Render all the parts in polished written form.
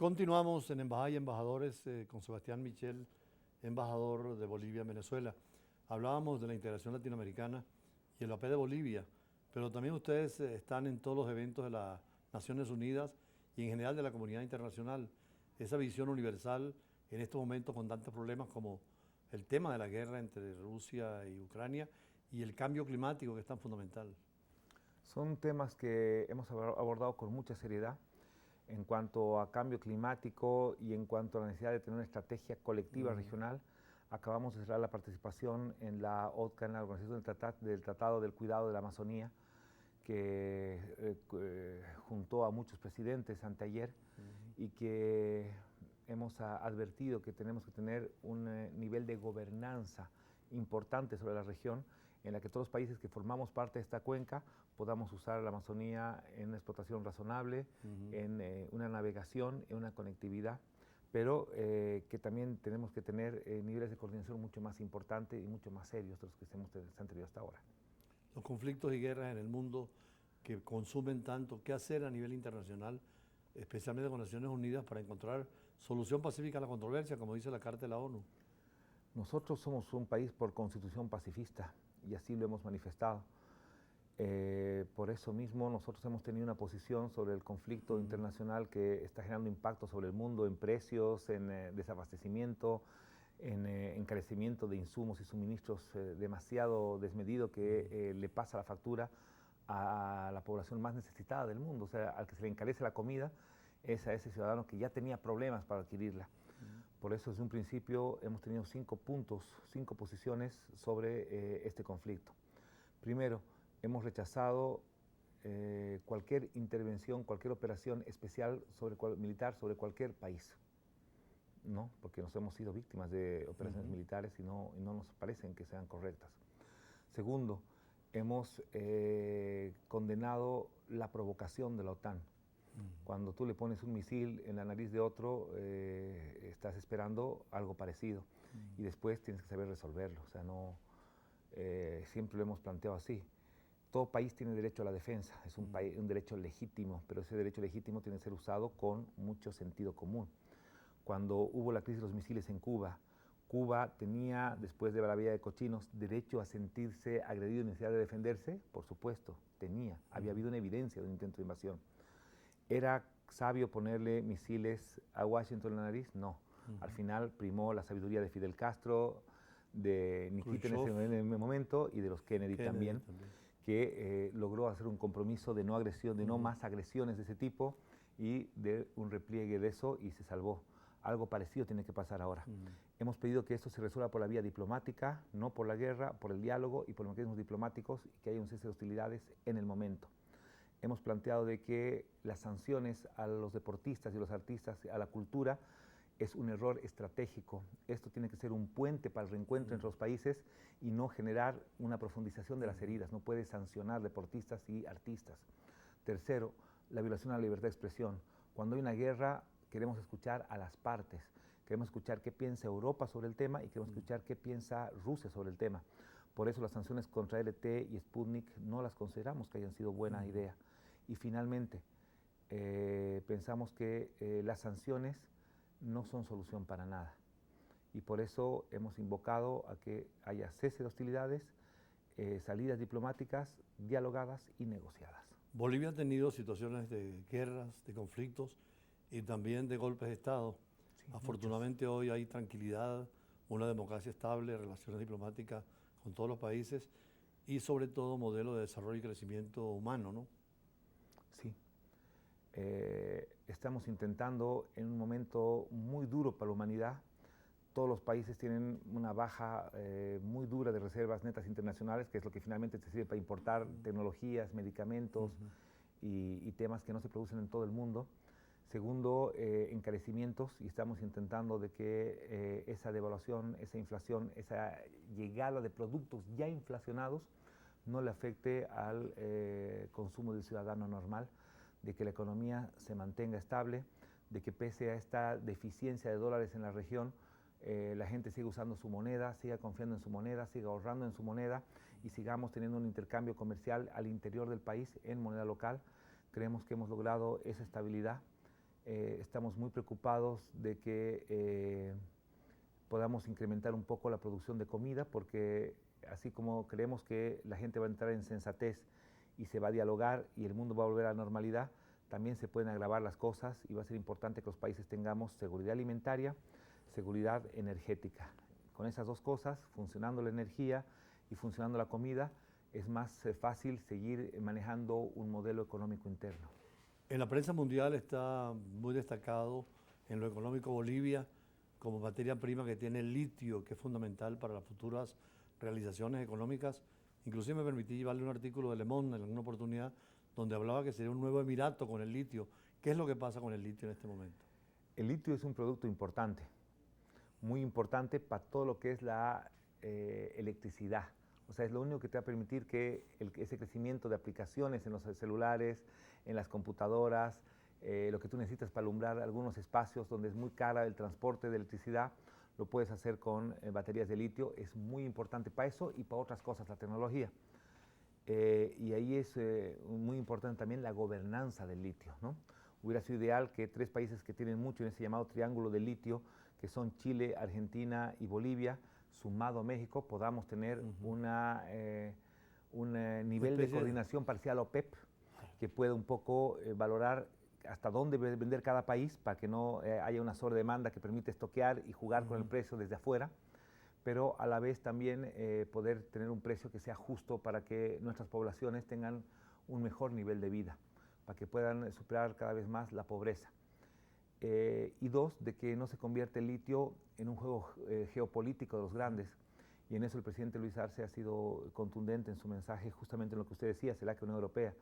Continuamos en Embajada y Embajadores con Sebastián Michel, embajador de Bolivia en Venezuela. Hablábamos de la integración latinoamericana y el papel de Bolivia, pero también ustedes están en todos los eventos de las Naciones Unidas y en general de la comunidad internacional. Esa visión universal en estos momentos con tantos problemas como el tema de la guerra entre Rusia y Ucrania y el cambio climático que es tan fundamental. Son temas que hemos abordado con mucha seriedad en cuanto a cambio climático y en cuanto a la necesidad de tener una estrategia colectiva regional. Acabamos de cerrar la participación en la OTCA, en la Organización del Tratado del Cuidado de la Amazonía, que juntó a muchos presidentes anteayer y que hemos advertido que tenemos que tener un nivel de gobernanza importante sobre la región, en la que todos los países que formamos parte de esta cuenca podamos usar la Amazonía en una explotación razonable, en una navegación, en una conectividad, pero que también tenemos que tener niveles de coordinación mucho más importantes y mucho más serios de los que se han tenido hasta ahora. Los conflictos y guerras en el mundo que consumen tanto, ¿qué hacer a nivel internacional, especialmente con Naciones Unidas, para encontrar solución pacífica a la controversia, como dice la Carta de la ONU? Nosotros somos un país por constitución pacifista y así lo hemos manifestado. Por eso mismo nosotros hemos tenido una posición sobre el conflicto internacional que está generando impacto sobre el mundo en precios, en desabastecimiento, en encarecimiento de insumos y suministros demasiado desmedido que le pasa la factura a la población más necesitada del mundo. O sea, al que se le encarece la comida es a ese ciudadano que ya tenía problemas para adquirirla. Por eso desde un principio hemos tenido 5 puntos, 5 posiciones sobre este conflicto. Primero, hemos rechazado cualquier intervención, cualquier operación especial militar sobre cualquier país, ¿no? Porque nos hemos sido víctimas de operaciones militares y no nos parecen que sean correctas. Segundo, hemos condenado la provocación de la OTAN. Cuando tú le pones un misil en la nariz de otro, estás esperando algo parecido y después tienes que saber resolverlo. O sea, siempre lo hemos planteado así. Todo país tiene derecho a la defensa, es un derecho legítimo, pero ese derecho legítimo tiene que ser usado con mucho sentido común. Cuando hubo la crisis de los misiles en Cuba, Cuba tenía, después de la Bahía de Cochinos, derecho a sentirse agredido y necesidad de defenderse, por supuesto, tenía. Había habido una evidencia de un intento de invasión. ¿Era sabio ponerle misiles a Washington en la nariz? No. Al final primó la sabiduría de Fidel Castro, de Nikita en ese momento y de los Kennedy también, que logró hacer un compromiso de no agresión, de no más agresiones de ese tipo y de un repliegue de eso y se salvó. Algo parecido tiene que pasar ahora. Hemos pedido que esto se resuelva por la vía diplomática, no por la guerra, por el diálogo y por los mecanismos diplomáticos y que haya un cese de hostilidades en el momento. Hemos planteado de que las sanciones a los deportistas y los artistas, a la cultura, es un error estratégico. Esto tiene que ser un puente para el reencuentro entre los países y no generar una profundización de las heridas. No puede sancionar deportistas y artistas. Tercero, la violación a la libertad de expresión. Cuando hay una guerra, queremos escuchar a las partes. Queremos escuchar qué piensa Europa sobre el tema y queremos escuchar qué piensa Rusia sobre el tema. Por eso las sanciones contra LT y Sputnik no las consideramos que hayan sido buena idea. Y finalmente, pensamos que las sanciones no son solución para nada. Y por eso hemos invocado a que haya cese de hostilidades, salidas diplomáticas, dialogadas y negociadas. Bolivia ha tenido situaciones de guerras, de conflictos y también de golpes de Estado. Sí, afortunadamente hoy hay tranquilidad, una democracia estable, relaciones diplomáticas con todos los países y sobre todo modelo de desarrollo y crecimiento humano, ¿no? Sí. Estamos intentando en un momento muy duro para la humanidad. Todos los países tienen una baja muy dura de reservas netas internacionales, que es lo que finalmente te sirve para importar tecnologías, medicamentos y temas que no se producen en todo el mundo. Segundo, encarecimientos, y estamos intentando de que esa devaluación, esa inflación, esa llegada de productos ya inflacionados no le afecte al consumo del ciudadano normal, de que la economía se mantenga estable, de que pese a esta deficiencia de dólares en la región, la gente siga usando su moneda, siga confiando en su moneda, siga ahorrando en su moneda y sigamos teniendo un intercambio comercial al interior del país en moneda local. Creemos que hemos logrado esa estabilidad estamos muy preocupados de que podamos incrementar un poco la producción de comida, porque así como creemos que la gente va a entrar en sensatez y se va a dialogar y el mundo va a volver a la normalidad, también se pueden agravar las cosas y va a ser importante que los países tengamos seguridad alimentaria, seguridad energética. Con esas dos cosas, funcionando la energía y funcionando la comida, es más fácil seguir manejando un modelo económico interno. En la prensa mundial está muy destacado en lo económico Bolivia como materia prima que tiene el litio, que es fundamental para las futuras realizaciones económicas. Inclusive me permití llevarle un artículo de Le Monde en alguna oportunidad donde hablaba que sería un nuevo emirato con el litio. ¿Qué es lo que pasa con el litio en este momento? El litio es un producto importante, muy importante para todo lo que es la electricidad. O sea, es lo único que te va a permitir que ese crecimiento de aplicaciones en los celulares, en las computadoras, lo que tú necesitas para alumbrar algunos espacios donde es muy cara el transporte de electricidad, lo puedes hacer con baterías de litio. Es muy importante para eso y para otras cosas, la tecnología. Y ahí es muy importante también la gobernanza del litio, ¿no? Hubiera sido ideal que tres países que tienen mucho en ese llamado triángulo de litio, que son Chile, Argentina y Bolivia, sumado a México, podamos tener un nivel de coordinación parcial OPEP que pueda un poco valorar hasta dónde vender cada país para que no haya una sobredemanda que permite estoquear y jugar con el precio desde afuera, pero a la vez también poder tener un precio que sea justo para que nuestras poblaciones tengan un mejor nivel de vida, para que puedan superar cada vez más la pobreza. Y dos, de que no se convierta el litio en un juego geopolítico de los grandes. Y en eso el presidente Luis Arce ha sido contundente en su mensaje, justamente en lo que usted decía, será que Unión Europea.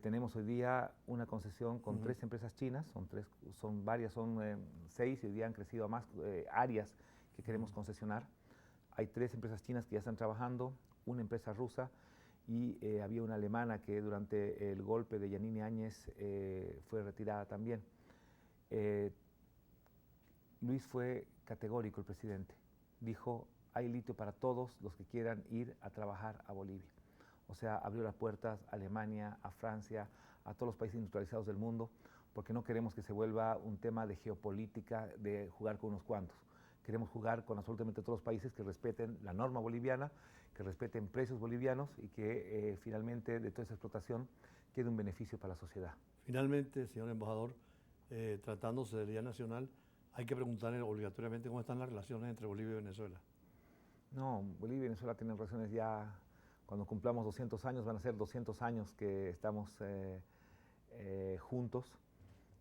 Tenemos hoy día una concesión con tres empresas chinas, son varias, son 6 y hoy día han crecido a más áreas que queremos concesionar. Hay 3 empresas chinas que ya están trabajando, una empresa rusa y había una alemana que durante el golpe de Yanine Áñez fue retirada también. Luis fue categórico, el presidente. Dijo, hay litio para todos los que quieran ir a trabajar a Bolivia. O sea, abrió las puertas a Alemania, a Francia, a todos los países industrializados del mundo, porque no queremos que se vuelva un tema de geopolítica, de jugar con unos cuantos. Queremos jugar con absolutamente todos los países que respeten la norma boliviana, que respeten precios bolivianos y que finalmente de toda esa explotación quede un beneficio para la sociedad. Finalmente, señor embajador, tratándose del Día Nacional, hay que preguntarle obligatoriamente cómo están las relaciones entre Bolivia y Venezuela. No, Bolivia y Venezuela tienen relaciones ya, cuando cumplamos 200 años, van a ser 200 años que estamos juntos.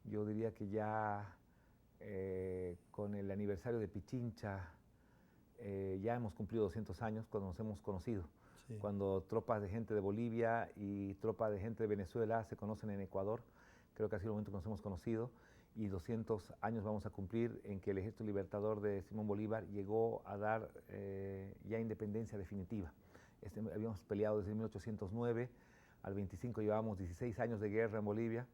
Yo diría que ya con el aniversario de Pichincha ya hemos cumplido 200 años cuando nos hemos conocido. Sí. Cuando tropas de gente de Bolivia y tropas de gente de Venezuela se conocen en Ecuador, creo que ha sido el momento que nos hemos conocido. Y 200 años vamos a cumplir en que el Ejército Libertador de Simón Bolívar llegó a dar ya independencia definitiva. Habíamos peleado desde 1809, al 25 llevábamos 16 años de guerra en Bolivia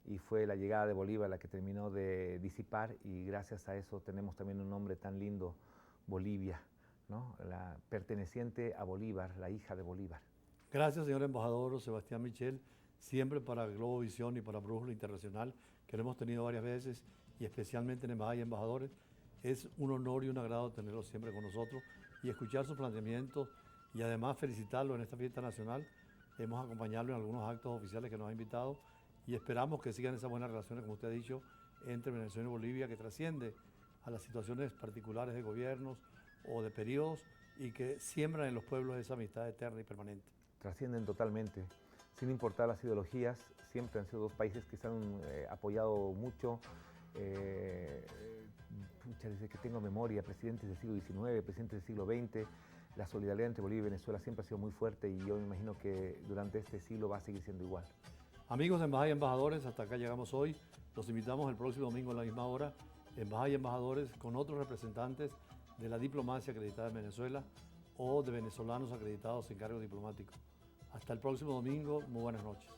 y fue la llegada de Bolívar la que terminó de disipar y gracias a eso tenemos también un nombre tan lindo, Bolivia, ¿no? La perteneciente a Bolívar, la hija de Bolívar. Gracias, señor embajador Sebastián Michel, siempre para Globovisión y para Brújula Internacional, que lo hemos tenido varias veces y especialmente en Embajada y Embajadores. Es un honor y un agrado tenerlo siempre con nosotros y escuchar sus planteamientos y además felicitarlo en esta fiesta nacional. Hemos acompañado en algunos actos oficiales que nos ha invitado y esperamos que sigan esas buenas relaciones, como usted ha dicho, entre Venezuela y Bolivia, que trasciende a las situaciones particulares de gobiernos o de periodos y que siembran en los pueblos esa amistad eterna y permanente. Trascienden totalmente, sin importar las ideologías, siempre han sido dos países que se han apoyado mucho. Desde que tengo memoria, presidentes del siglo XIX, presidentes del siglo XX, la solidaridad entre Bolivia y Venezuela siempre ha sido muy fuerte y yo me imagino que durante este siglo va a seguir siendo igual. Amigos de Embajada y Embajadores, hasta acá llegamos hoy. Los invitamos el próximo domingo a la misma hora, Embajada y Embajadores, con otros representantes de la diplomacia acreditada en Venezuela o de venezolanos acreditados en cargos diplomáticos. Hasta el próximo domingo, muy buenas noches.